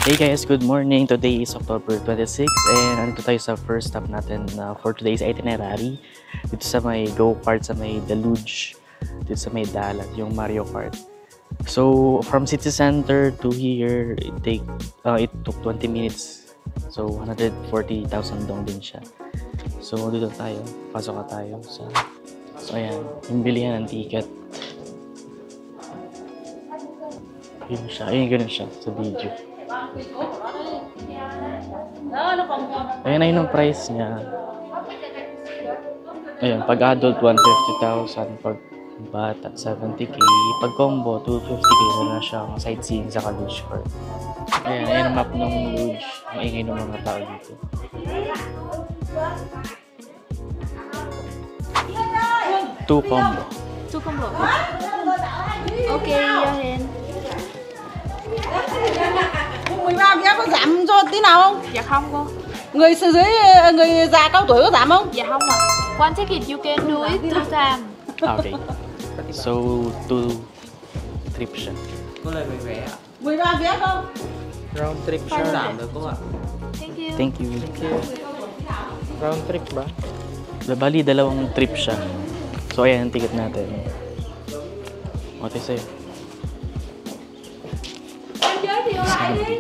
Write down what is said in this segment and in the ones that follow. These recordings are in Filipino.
Hey guys, good morning. Today is October 26 and nandito tayo sa first stop natin for today's itinerary. Dito sa may go-kart, sa may Deluge, dito sa may Dalat, yung Mario Kart. So, from city center to here, it took 20 minutes. So, 140,000 dong din siya. So, dito tayo. Pasok ka tayo sa... So, ayan. Yung bilihan ng ticket. Yun siya. Ayun, ganun siya sa video. Ayan na yun ang price niya. Ayan, pag adult 150,000, pag bata 70k, pag combo 250k na siyang sightseeing sa Luge Park. Ayan, ayan ang map ng Luge. Maingay ng mga tao dito. Two combo. Two combo. Okay, Yahin. 13 vé có giảm cho tí nào không? Dạ không cô. Người già cao tuổi có giảm không? Dạ không ạ. One ticket you can do it two time. Okay. So, two trip siya. Có lời về vé ạ. 13 vé không? Round trip siya. Giảm được cô ạ. Thank you. Thank you. Round trip ba? Bali, dalawang trip siya. So, ayan ang ticket natin. Okay sa'yo. Giới thiệu lại đi.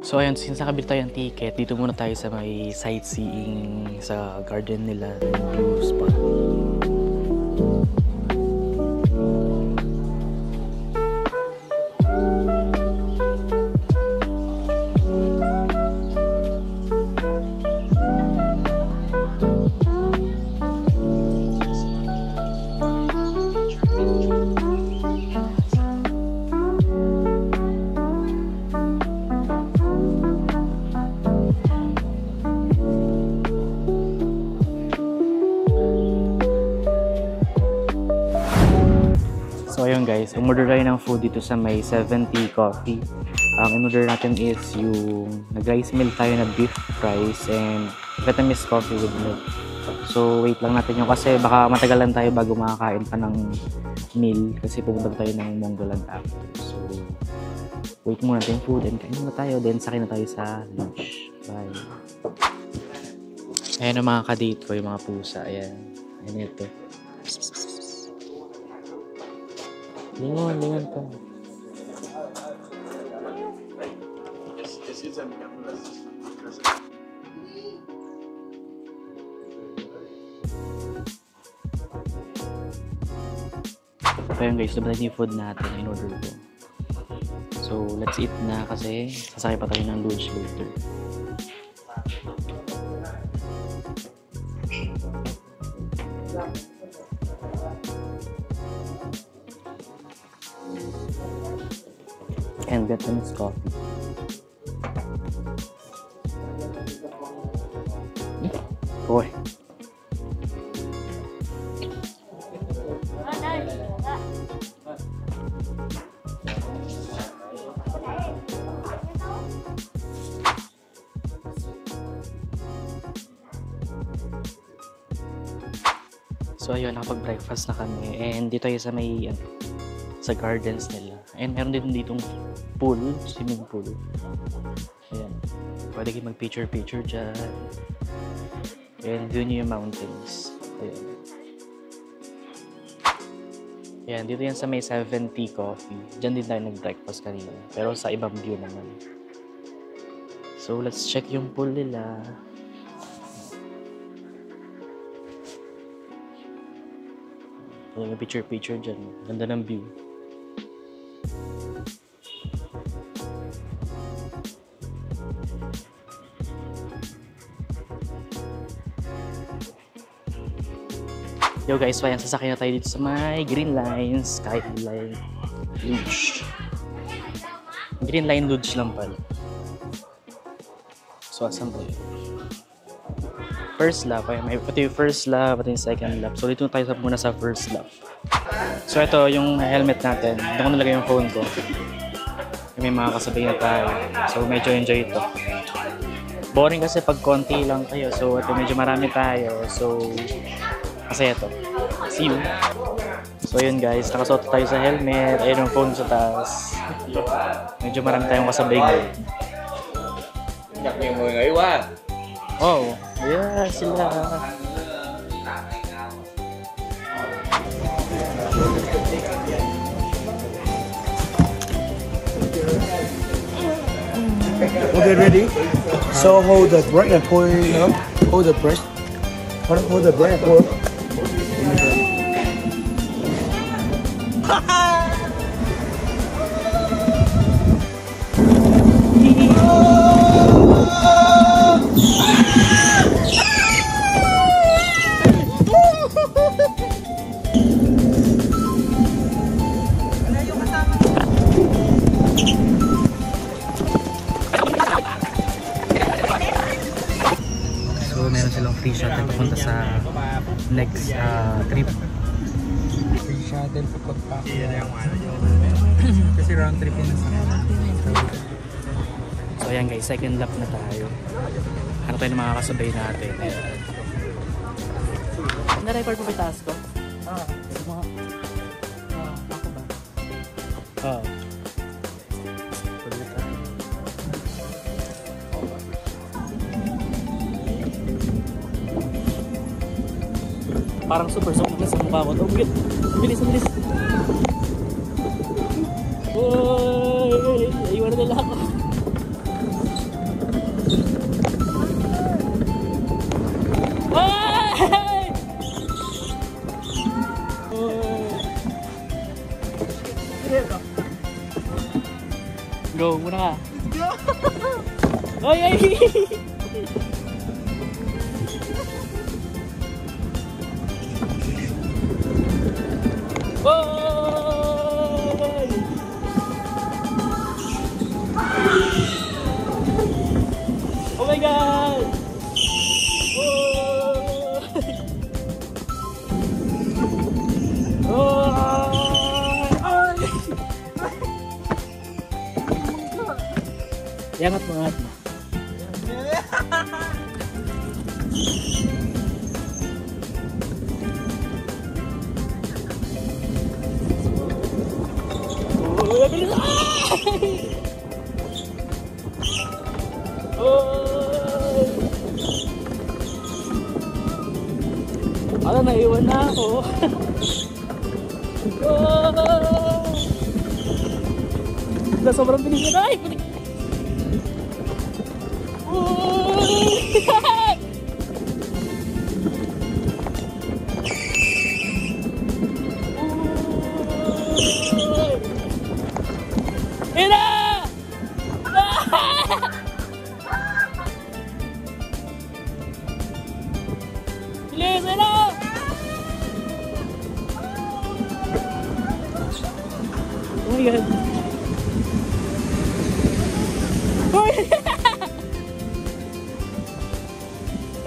So ayun, since nakabili tayo ng ticket, dito muna tayo sa may sightseeing sa garden nila, blue spot. So ayun guys, umorder tayo ng food dito sa may 70 Coffee. Ang in-order natin is yung nag-rice meal tayo na beef fries and Vietnamese coffee with milk. So wait lang natin yung kasi baka matagalan tayo bago makakain pa ng meal kasi pupunta tayo ng Monggoland after. So wait muna natin yung food and kain muna tayo, then sakay na tayo sa lunch. Bye! Ayan ang mga ka-date ko, yung mga pusa. Ayan. Ayan ito. Lingon, lingon ka. So yun guys, nabatay yung food natin in order ko. So let's eat na kasi sasakay pa tayo ng lunch later. And Vietnamese coffee. Boy. So ayun, nakapag-breakfast na kami and dito tayo sa may sa gardens nila. And meron din ditong pool, swimming pool. Ayan. Pwede kayo mag-picture-picture dyan. And view nyo yung mountains. Ayan. Ayan, dito yan sa may 70 Coffee. Diyan din tayo nag-breakfast kanina. Pero sa ibang view naman. So, let's check yung pool nila. Pwede mag-picture-picture dyan. Ganda ng view. Yo guys, so ayan, sasakay na tayo dito sa may Green Line, Skyline Luge. Green Line Luge lang pala. So asan tayo? First lap, ayan, ito yung first lap, ito yung second lap. So dito tayo muna sa first lap. So ito yung helmet natin. Dito ko nalagay yung phone ko. May mga kasabay na tayo. So medyo enjoy ito. Boring kasi pag konti lang kayo. So ito medyo marami tayo. So Masaya to. See you. So yun guys, nakasuot tayo sa helmet, ayun yung phone sa taas. Medyo marami tayong kasabay ngayon. Gặp nhiều người nghỉ quá. Oh, yeah, sila. Okay, ready? So hold the break and pull it up. Hold the breast. Hold the break and pull. So meron silang free shuttle papunta sa next trip. Free shuttle papunta. Kasi round trip yun sa So ayan guys, second lap na tayo. Ano tayo ng mga kasabay natin? Na-record mo ba yung task ko? Ako ba? Oo. Parang super soft na sa mukha ko. Oh, bilis, bilis. Uy! Iwan na nila ako. Ay! Go, muna ka. Ay, ay! Oh my God! Iangat mo, angat mo. Alam, naiwan na ako. Sobrang bilis na. Ay! Ina! Bilis, ina! Oh my God.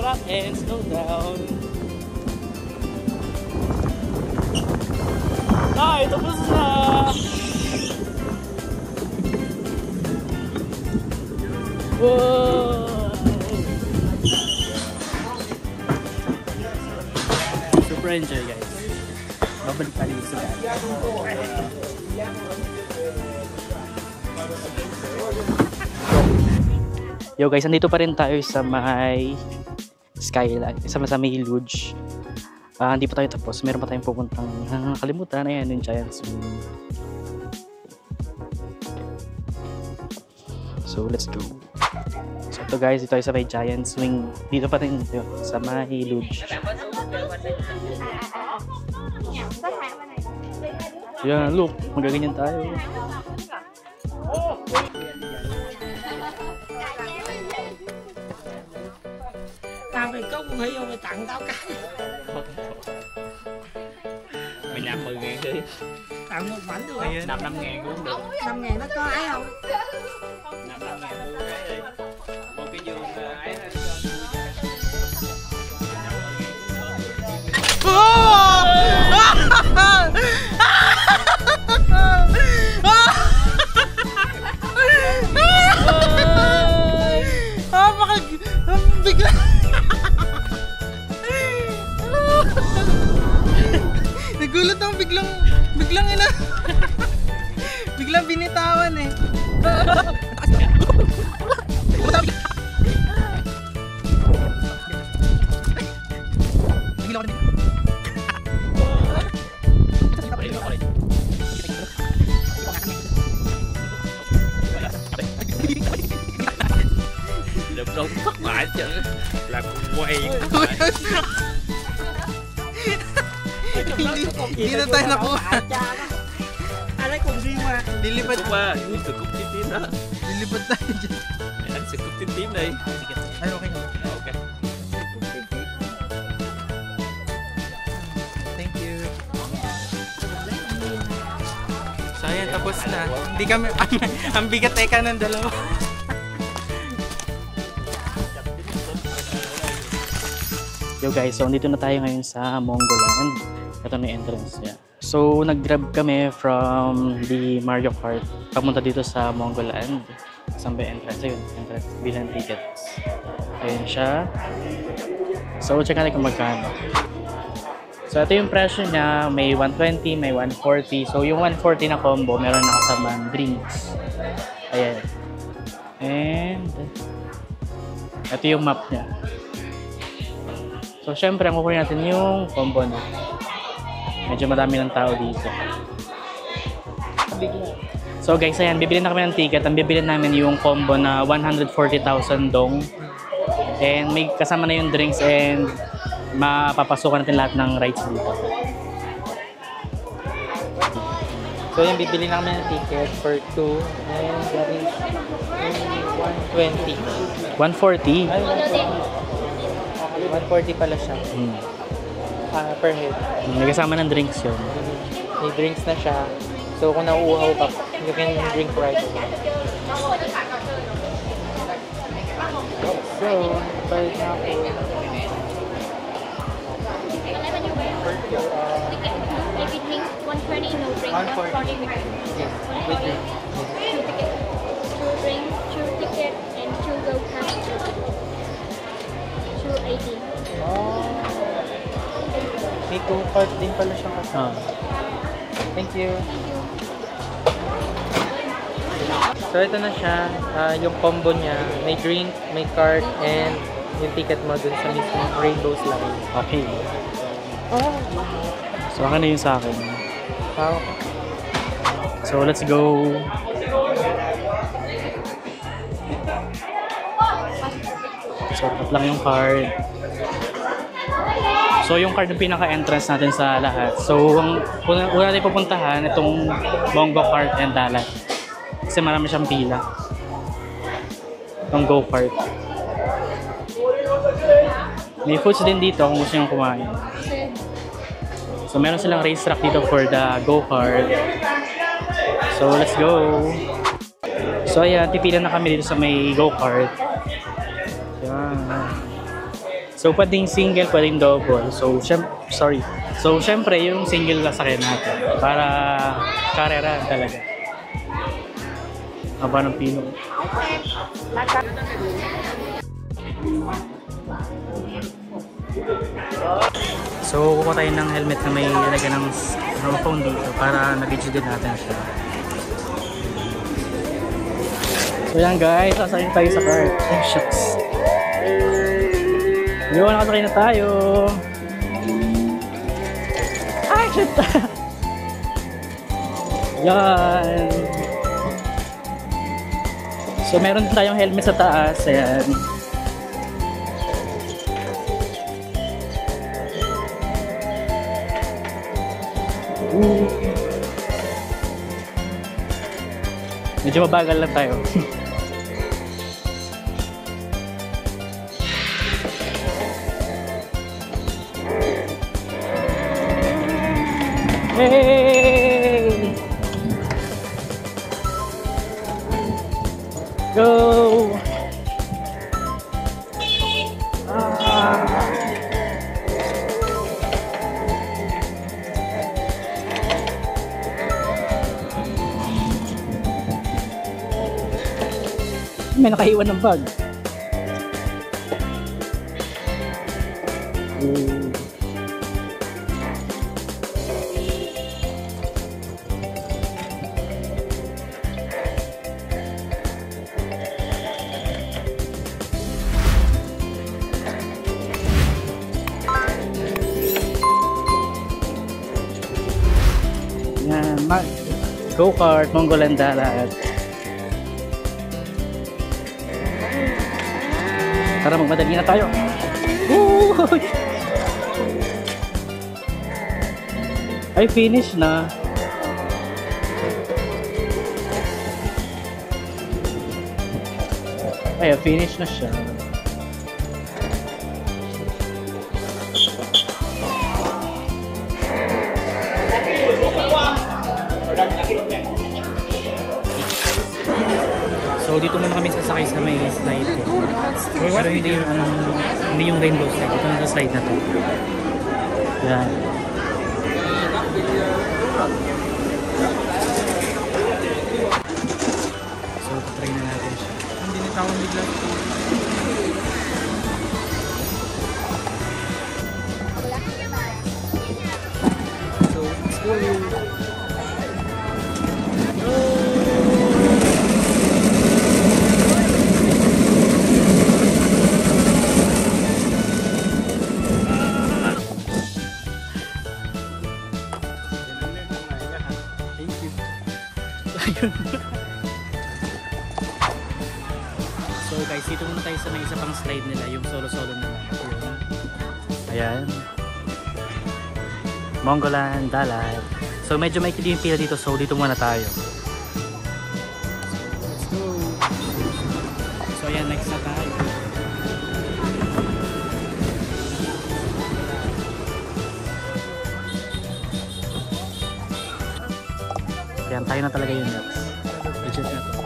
Drop and slow down. Ay, tapos na! Wow! Super enjoy guys. Babalik pa rin sa Yo guys, andito pa rin tayo sa may Skyline, sa may Luge. Hindi pa tayo tapos, meron pa tayong pupuntang nakalimutan. Ayan yung Giant Swing. So let's go. So ito guys, dito tayo sa may Giant Swing. Dito pa rin ito, sa may Luge. Yan, look, magaganyan tayo. Tao mày có con Huy không? Mày tặng tao cái. Mày nạp 10.000 đi. Tặng một mảnh được. Mày nạp 5.000 cũng được. 5.000 nó có ấy không? Nạp 5.000 mua cái đi. Một cái giường ấy thôi. Bigla. Đập đâu thất bại chứ. Làm quay. Hindi na tayo nakuha. Alay kung di ma. Lilipad qua những sự cúc tím tím đó. Lilipad tayo dyan. Anh sự cúc tím tím đi. Ay, okay. Ok. Thank you. So ayan, tapos na. Hindi kami, ang bigat teka ng dalawa. Yo guys, so dito na tayo ngayon sa Mongoland. Ito na yung entrance niya. So nag-grab kami from the Mario Kart papunta dito sa Mongoland. Saan ba yung entrance? Ayun, entrance. Bilang tickets. Ayun siya. So check natin kung magkano. So ito yung presyo niya. May 120, may 140. So yung 140 na combo, meron na kasamang drinks. Ayan. And ito yung map niya. So, syempre, ang kukunin natin yung combo na. Medyo madami ng tao dito. So, guys, ayan, bibili na kami ng ticket. Ang bibili namin yung combo na 140,000 dong. And may kasama na yung drinks and mapapasukan natin lahat ng rides dito. So yung bibili na kami ng ticket for 2 and that is 120. 140? Ay, 140 pala siya. Per head. May kasama ng drinks yun. May drinks na siya. So kung nauuhaw ka, you can drink right away. So, balik na ako. Everything 120, no drink. 140. Yes, with drink. Two drinks, two ticket, and two go cash. 280. Oh. May go-kart din pala siyang kasama. Thank you. So ito na siya, yung combo niya. May drink, may cart, and yung ticket mo dun sa mismong Rainbow Slide. Okay. So, akin na yun sa akin. Wow. So, let's go. So, tap lang yung card. So, yung card yung pinaka-entrance natin sa lahat. So, ang una natin pupuntahan, itong Bongo Kart and Dalat. Kasi marami siyang pila. Itong go-kart. May foods din dito kung gusto nyo kumain. So, meron silang racetrack dito for the go-kart. So, let's go! So, ayan, pipila na kami dito sa may go-kart. Ayan. So, pwedeng single, pwedeng double. So, syempre, yung single lang sakyan natin. Para karera talaga. Haba ng pino. So, kukuha tayo ng helmet na may ilagay ng phone dito para na-video din natin siya. So, yan guys, sasakay tayo sa car. Oh, shucks. Yun, nakasakay na tayo. Ay, shit! Yan. So, meron din tayong helmet sa taas. Ayan. Medyo mabagal lang tayo. Hey! Go! May nakaiwan ng bag. Yan, go-kart, Mongoland Dalat. Tara, magmadali na tayo. Woo! Ay, finish na. Ay, finish na siya. So dito muna kami sasakay sa may slide. Pero hindi yung hindi yung rainbow slide. Ito na sa slide na to. Yan. So try na natin siya. Hindi nitawang bigla. So let's go. So guys, dito muna tayo sa may isa pang slide nila, yung solo-solo naman. Ayan. Mongoland, Dalat. So medyo may yung pila dito, so dito muna tayo. Let's go! So ayan, next na tayo. Ayan, tayo na talaga yun next. Legit na to.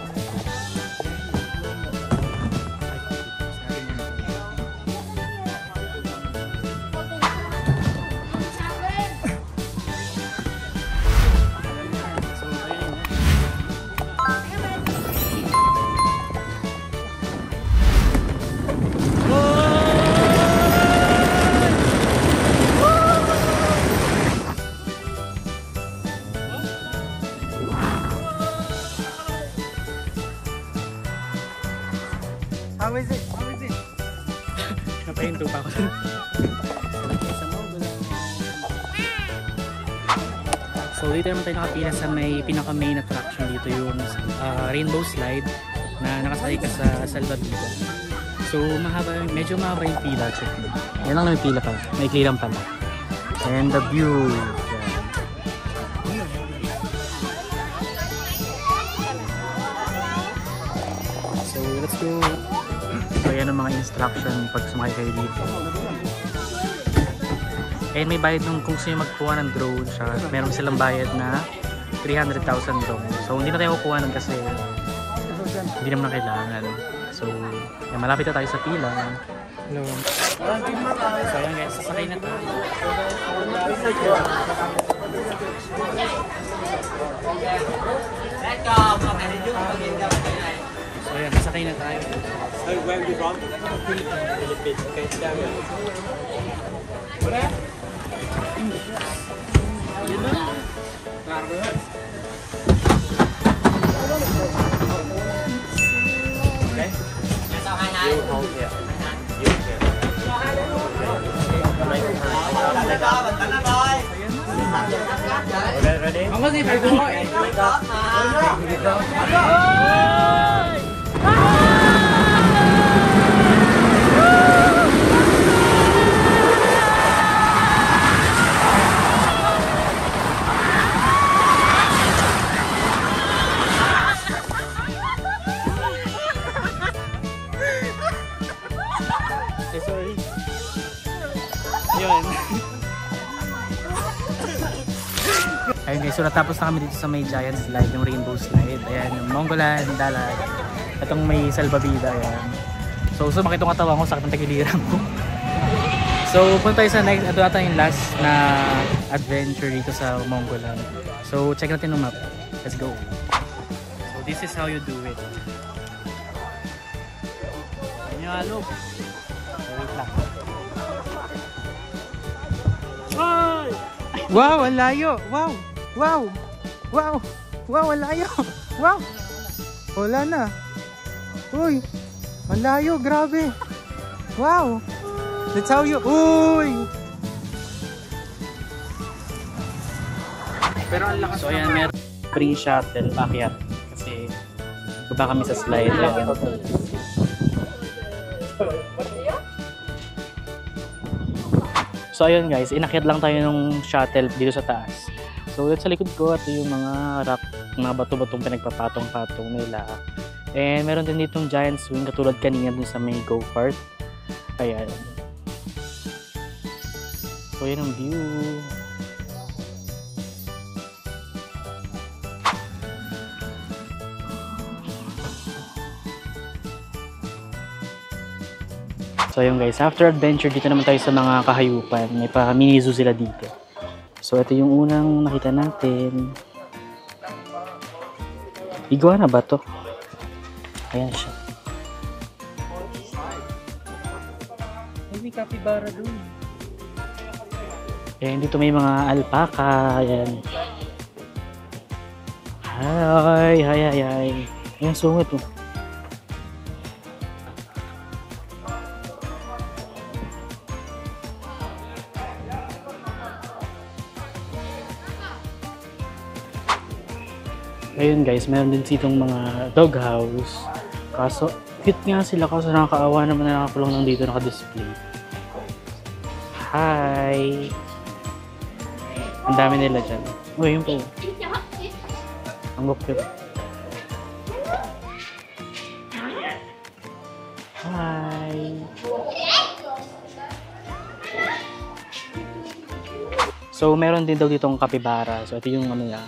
How is it? How is it? Napahinto pa ako. So dito naman tayo nakapila sa may pinaka main attraction dito, yung rainbow slide na nakasakay ka sa salbabida. So mahaba, medyo mahaba yung pila. Check mo. Yan lang yung pila pa. May lang pala. And the view. So let's go. So yan ang mga instruction pag sumakay kayo dito. And may bayad nung kung sino magkuha ng drone siya. Meron silang bayad na 300,000 drone. So hindi na tayo kukuha nun kasi hindi naman na kailangan. So yan, malapit na tayo sa pila. Hello. So yan guys, sasakay na tayo. So yan, sasakay na tayo. Where are you from? Philippines. Okay, you hold here. You here. Ready? Ang kasi tayo mo eh. Sorry. Yun. Ayun guys, so natapos na kami dito sa may giant slide, yung rainbow slide. Ayan, yung Mongoland, Dalat. Itong may salbabida, ayan. So sumakit yung katawan ko, sakit ng tagiliran ko. So punta tayo sa next, ito ata yung last na adventure dito sa Mongoland. So check natin yung map. Let's go. So this is how you do it. Ayan yung alog. Wow, ang layo. Wow. Wow. Wow. Wow, ang layo. Wow. Wala na. Uy. Ang layo, grabe. Wow. That's how you... Uy. Pero ang lakas. So ayan, meron free shuttle pakyat kasi baba kami sa slide. Ayan. So ayun guys, inakyat lang tayo ng shuttle dito sa taas. So sa likod ko, ito yung mga rock, mga bato-batong pinagpapatong-patong nila. And meron din ditong giant swing katulad kanina dun sa may go-kart. Ayan. So yun ang view. So ayun guys, after adventure dito naman tayo sa mga kahayupan. May pa mini zoo sila dito. So ito yung unang nakita natin. Iguana ba to? Ayan siya. May capybara dun. Ayan, dito may mga alpaca. Ayan. Hi, hi, hi, hi. Ayan, sungit oh. Ayun guys, meron din ditong mga dog house. Kaso, cute nga sila kaso nakakaawa naman na nakakulong lang dito naka-display. Hi! Ang dami nila dyan. Uy, yun po. Ang cute. Hi! So, meron din daw ditong capybara. So, ito yung ano niya.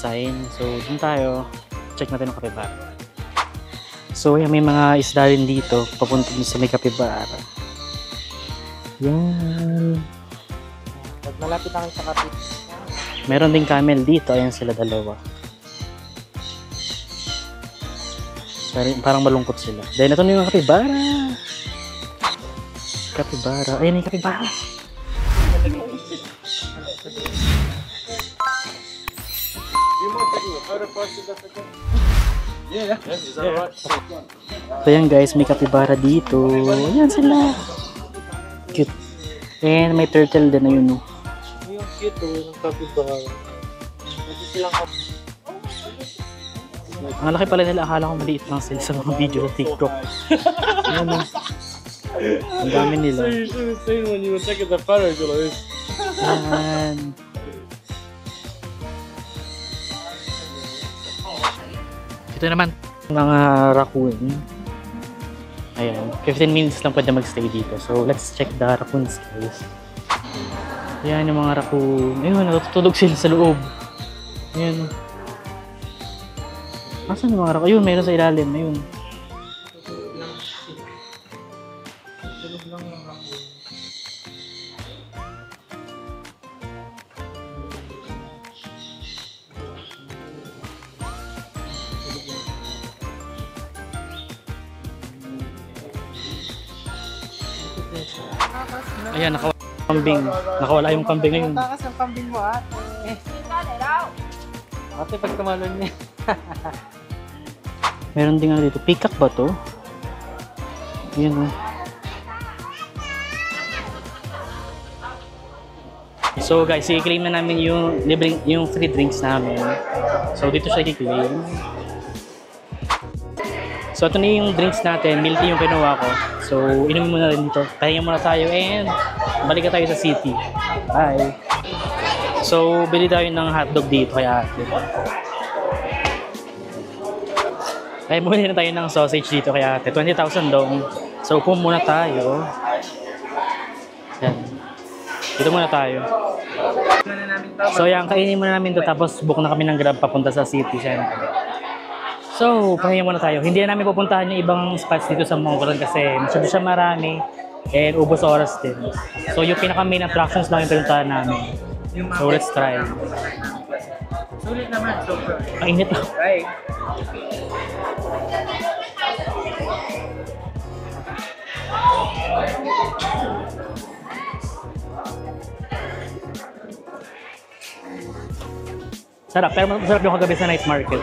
Sign. So, dun tayo. Check natin ang capybara. So, yan, may mga isda rin dito. Papunta din sa may capybara. Yan. Pag malapit na kayo sa kapit. Meron din camel dito. Ayan sila dalawa. Parang malungkot sila. Dahil ito na yung capybara. Capybara. Ayan yung capybara. So yan guys, may capybara dito. Ayan sila. Cute. And may turtle din na yun. No? Yung cute ng capybara. Kasi silang Ang laki pala nila. Akala ko maliit lang sila sa mga video sa TikTok. Ayan o. Ang dami nila. Ayan. Ito naman, mga raccoon. Ayan, 15 minutes lang pwede magstay dito. So, let's check the raccoons guys. Ayan yung mga raccoon. Ayun, natutulog sila sa loob. Ayan. Asan yung mga raccoon? Ayun, mayroon sa ilalim. Ayun. tulog lang yung raccoon. Ayan, nakawala yung kambing. Nakawala yung kambing ngayon. Takas ng kambing mo ate. Ate, pag tumalon niya. Meron din nga dito. Peacock ba to? Ayan o. So guys, i-claim na namin yung libreng, yung free drinks namin. So dito siya i-claim. So ito na yung drinks natin. Milk tea yung kinuha ko. So inumin muna rin dito. Pahinga muna tayo and balik na tayo sa city. Bye! So bili tayo ng hotdog dito kaya ate. Kaya bumili na tayo ng sausage dito kaya ate. 20,000 dong. So upo muna tayo. Yan. Dito muna tayo. So yan, kainin muna namin ito tapos book na kami ng Grab papunta sa city center. So, pahinga muna tayo. Hindi na namin pupuntahan yung ibang spots dito sa Mongkran kasi masyado siya marami and ubos oras din. So, yung pinaka-main attractions lang yung pinuntahan namin. So, let's try. Sulit naman, super. Ang init lang. Right. Sarap, pero masarap yung kagabi sa night market.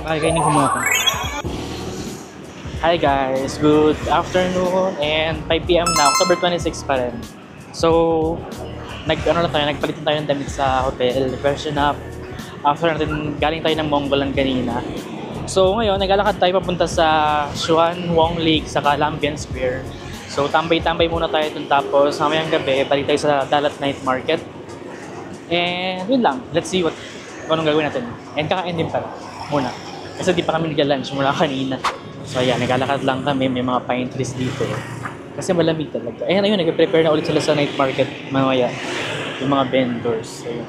Ay, kainin ko muna ito. Hi guys, good afternoon and 5 PM na, October 26 pa rin. So, nagpalit tayo ng damit sa hotel, freshen up. After natin, galing tayo ng Monggolan kanina. So ngayon, naglalakad tayo papunta sa Xuan Wong Lake sa Lambian Square. So tambay-tambay muna tayo dun, tapos mamayang gabi, balik tayo sa Dalat Night Market. And yun lang, let's see kung anong gagawin natin. And kakain din pala muna. Kasi di pa kami nag-lunch mula kanina. So ayan, naglalakad lang kami, may mga pine trees dito. Kasi malamig talaga. Ayan, ayun, nag-prepare na ulit sila sa night market mamaya. Yung mga vendors. Ayun.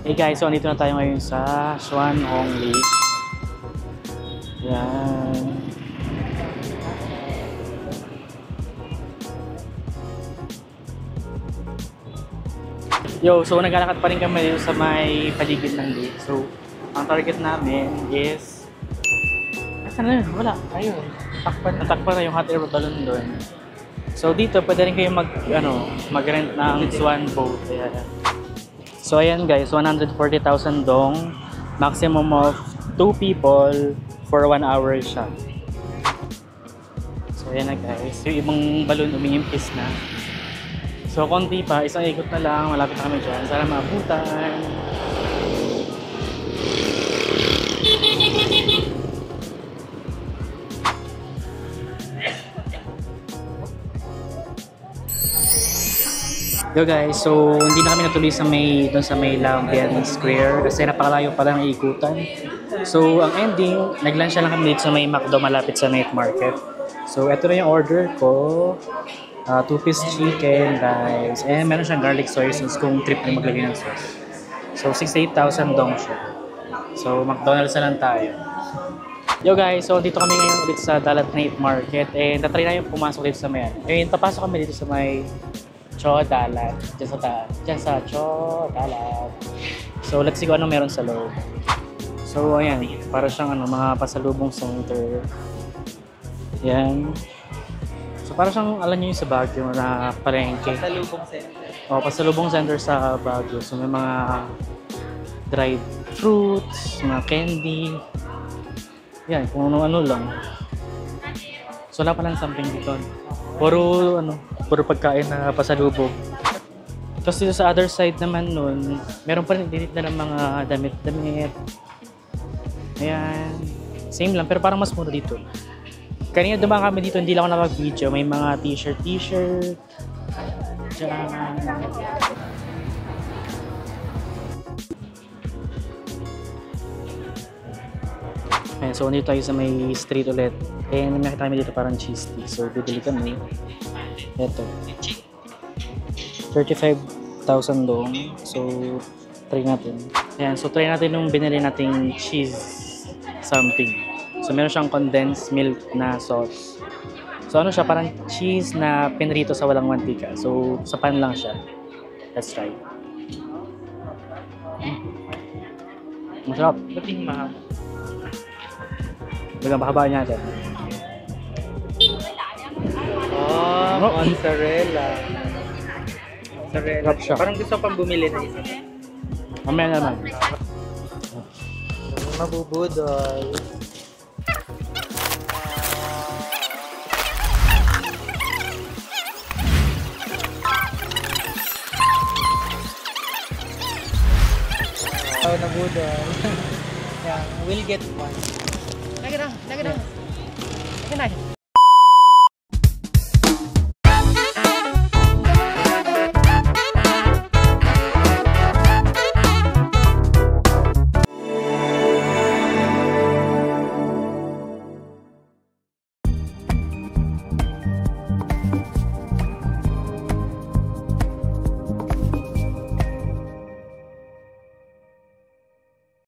Hey guys, so andito na tayo ngayon sa Xuan Wong Lake. Ayan. Yo, so naglalakad pa rin kami dito sa may paligid ng lake. So, ang target namin is... Asan na yun? Wala. Ayun. Natakpan na yung hot air balloon doon. So, dito pwede rin kayo mag-rent ng swan boat. Ayan. So, ayan guys. 140,000 dong. Maximum of 2 people for 1 hour siya. So, ayan na guys. Yung ibang balloon umiimpis na. So, konti pa, isang ikot na lang, malapit na kami dyan. Sana maabutan. Yo guys, so hindi na kami natuloy doon sa may Lambian Square kasi napakalayo pa lang ikutan. So, ang ending, nag-lunch lang kami dito sa may McDo malapit sa night market. So, ito na yung order ko. 2-piece chicken, guys. And meron siyang garlic soy sauce kung trip na maglagay ng sauce. So, 68,000 dong siya. So, McDonald's na lang tayo. Yo guys, so dito kami ngayon ulit sa Dalat Night Market. And tatry na yung pumasok dito sa may ngayon, papasok kami dito sa may Cho Dalat. Diyan sa Cho Dalat. So, let's see kung ano meron sa loob. So, ayan. Para siyang mga pasalubong center. Yan. So, para siyang, alam nyo yung sa Baguio na palengke. Pasalubong center. O, pasalubong center sa Baguio. So, may mga dried fruits, mga candy. Yan, kung ano-ano lang. So, wala palang something dito. Puro pagkain na pasalubong. Tapos dito sa other side naman nun, meron pa rin dinit na ng mga damit-damit. Ayan. Same lang, pero parang mas mura dito. Kanina dumaan kami dito, hindi lang ako nakapag-video. May mga t-shirt. Diyan. Ayan, so dito tayo sa may street ulit. And nakita kami dito parang cheese stick. So bibili kami. Ito. 35,000 dong. So try natin. Ayan, so try natin yung binili nating cheese something. So, meron siyang condensed milk na sauce. So, ano siya? Parang cheese na pinrito sa walang mantika. So, sa pan lang siya. Let's try. Masarap. Bating mahal. Bahaba niya natin. Oh, mozzarella. Mozzarella. Siya. Parang gusto pang bumili na isa. Mamaya naman. Mabubudol. Nabudol. Yeah, we'll get one. Lagi na.